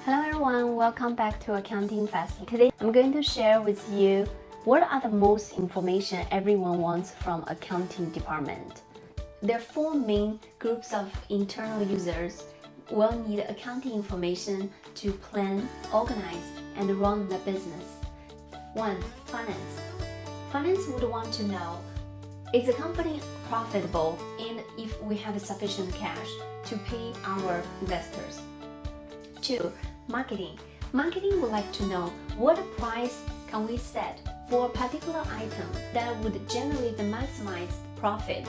Hello everyone, welcome back to Accounting Fast. Today I'm going to share with you what are the most information everyone wants from accounting department. There are four main groups of internal users will need accounting information to plan, organize, and run the business. 1. Finance. Finance would want to know, is the company profitable and if we have sufficient cash to pay our investors. 2. Marketing. Marketing would like to know what price can we set for a particular item that would generate the maximized profit.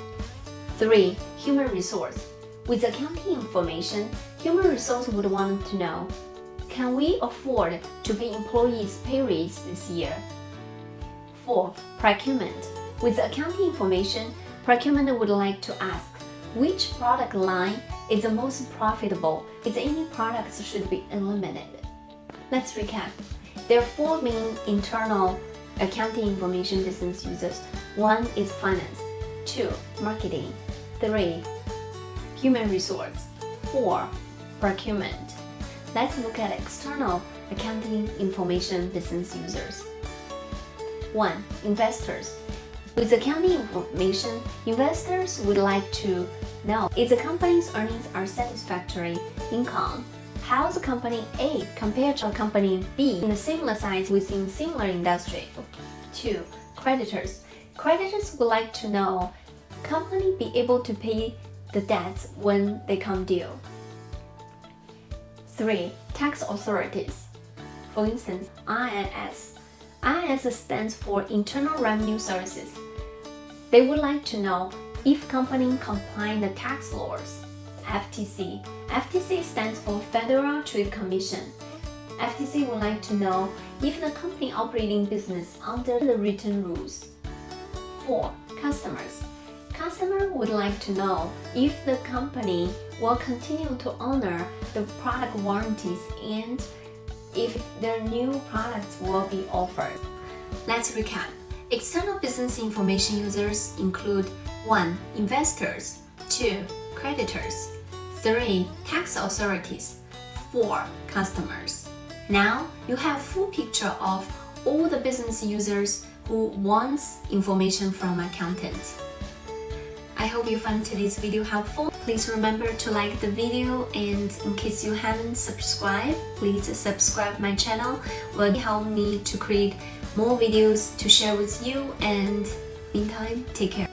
3. Human resource. With accounting information, human resource would want to know, can we afford to pay employees pay raise this year? 4. Procurement. With accounting information, procurement would like to ask, which product line is the most profitable? If any products should be eliminated. Let's recap. There are four main internal accounting information business users. 1 is finance. 2. Marketing. 3. Human resource. 4. Procurement. Let's look at external accounting information business users. 1. Investors. With accounting information, investors would like to know if the company's earnings are satisfactory income. How's the company A compared to a company B in a similar size within similar industry? 2. Creditors. Creditors would like to know, company be able to pay the debts when they come due. 3. Tax authorities. For instance, IRS. IRS stands for Internal Revenue Services. They would like to know if company comply the tax laws. FTC. FTC stands for Federal Trade Commission. FTC would like to know if the company operating business under the written rules. 4. Customers. Customer would like to know if the company will continue to honor the product warranties and if their new products will be offered. Let's recap. External business information users include 1. Investors. 2. Creditors. 3. Tax authorities. 4. Customers. Now you have a full picture of all the business users who wants information from accountants. I hope you found today's video helpful. Please remember to like the video, and in case you haven't subscribed, please subscribe my channel. It will help me to create more videos to share with you, and meantime, take care.